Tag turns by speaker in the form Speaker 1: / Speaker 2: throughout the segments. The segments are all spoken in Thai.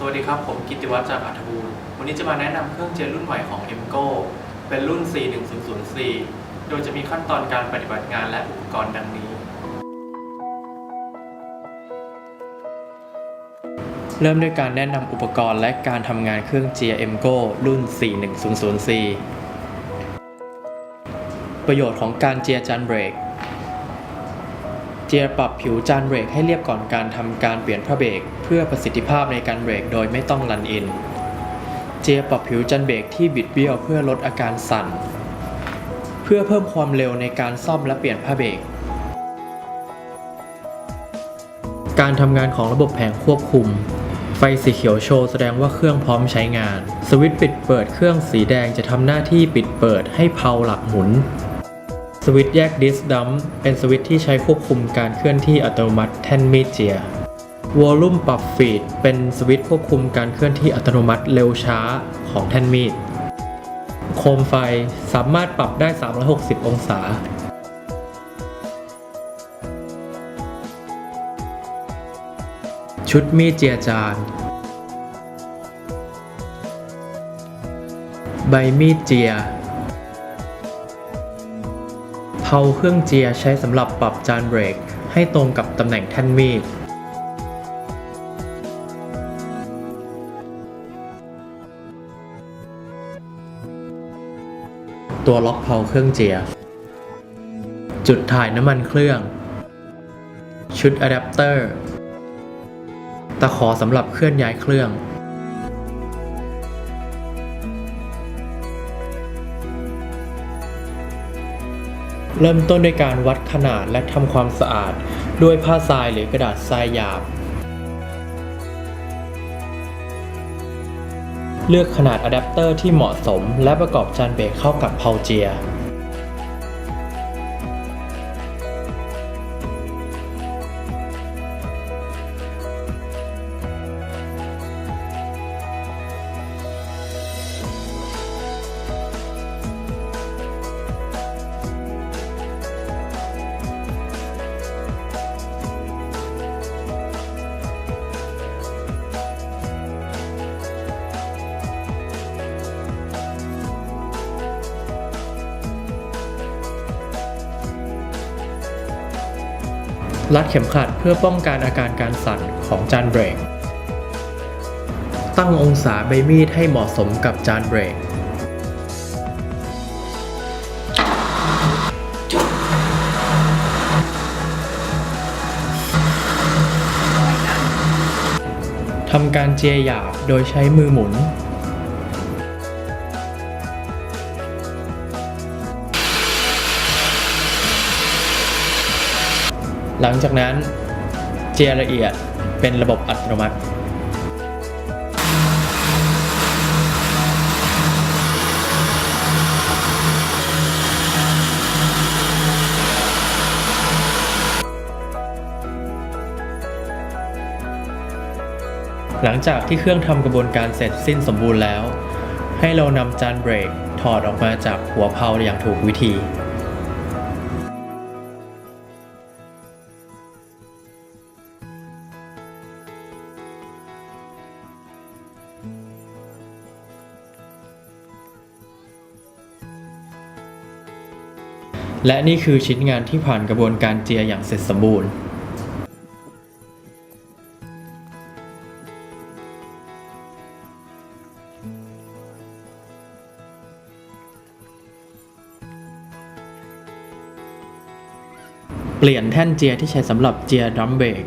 Speaker 1: วัสดีครับผมกิตติวัฒน์จากอัธบูรณ์วันนี้จะมาแนะนำเครื่องเจียรุ่นใหม่ของ AIMCO เป็นรุ่น 4100c โดยจะมีขั้นตอนการปฏิบัติงานและอุปกรณ์ดังนี้เริ่มด้วยการแนะนำอุปกรณ์และการทำงานเครื่องเจีย AIMCO รุ่น 4100c ประโยชน์ของการเจียจานเบรกเจียปรับผิวจานเบรกให้เรียบก่อนการทำการเปลี่ยนผ้าเบรกเพื่อประสิทธิภาพในการเบรกโดยไม่ต้องรันอินเจียปรับผิวจานเบรกที่บิดเบี้ยวเพื่อลดอาการสั่นเพื่อเพิ่มความเร็วในการซ่อมและเปลี่ยนผ้าเบรกการทำงานของระบบแผงควบคุมไฟสีเขียวโชว์แสดงว่าเครื่องพร้อมใช้งานสวิตช์ปิดเปิดเครื่องสีแดงจะทำหน้าที่ปิดเปิดให้เพลาหลักหมุนสวิตช์แยกดิสดัมป์เป็นสวิตช์ที่ใช้ควบคุมการเคลื่อนที่อัตโนมัติแท่นมีดเจียวอลลุ่มปรับฟีดเป็นสวิตช์ควบคุมการเคลื่อนที่อัตโนมัติเร็วช้าของแท่นมีดโคมไฟสามารถปรับได้360องศาชุดมีดเจียจานใบมีดเจียเพลาเครื่องเจียใช้สำหรับปรับจานเบรกให้ตรงกับตำแหน่งแท่นมีดตัวล็อกเพลาเครื่องเจียจุดถ่ายน้ำมันเครื่องชุดอะแดปเตอร์ตะขอสำหรับเคลื่อนย้ายเครื่องเริ่มต้นด้วยการวัดขนาดและทำความสะอาดด้วยผ้าทรายหรือกระดาษทรายหยาบเลือกขนาดอะแดปเตอร์ที่เหมาะสมและประกอบจานเบรกเข้ากับเพลาเจียรัดเข็มขัดเพื่อป้องกันอาการการสั่นของจานเบรกตั้งองศาใบมีดให้เหมาะสมกับจานเบรกทำการเจียหยาบโดยใช้มือหมุนหลังจากนั้นเจียละเอียดเป็นระบบอัตโนมัติหลังจากที่เครื่องทำกระบวนการเสร็จสิ้นสมบูรณ์แล้วให้เรานำจานเบรกถอดออกมาจากหัวเพลาอย่างถูกวิธีและนี่คือชิ้นงานที่ผ่านกระบวนการเจียอย่างเสร็จสมบูรณ์เปลี่ยนแท่นเจียที่ใช้สำหรับเจียดรัมเบรก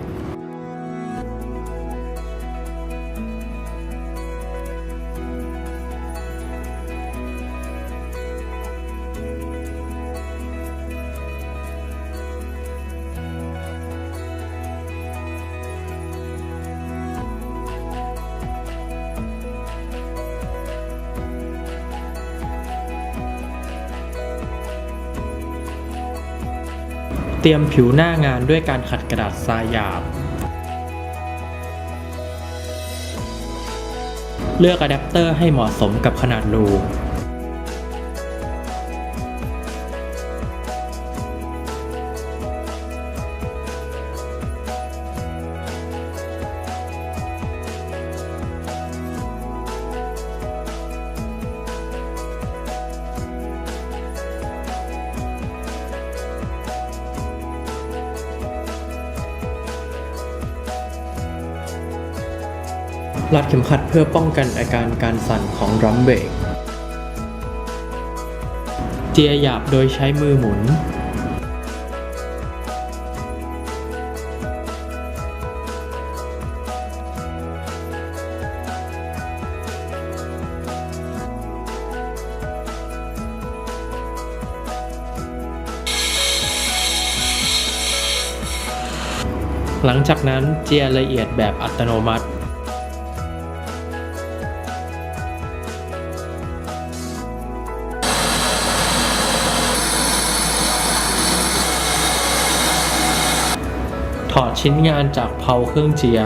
Speaker 1: เตรียมผิวหน้างานด้วยการขัดกระดาษทรายหยาบเลือกอะแดปเตอร์ให้เหมาะสมกับขนาดรู เ รัดเข็มขัดเพื่อป้องกันอาการสั่นของดรัมเบรกเจียหยาบโดยใช้มือหมุนหลังจากนั้นเจียละเอียดแบบอัตโนมัติถอดชิ้นงานจากเพลาเครื่องเจีย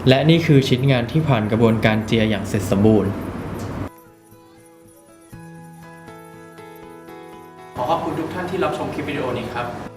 Speaker 1: และนี่คือชิ้นงานที่ผ่านกระบวนการเจียอย่างเสร็จสมบูรณ์ขอขอบคุณทุกท่านที่รับชมคลิปวิดีโอนี้ครับ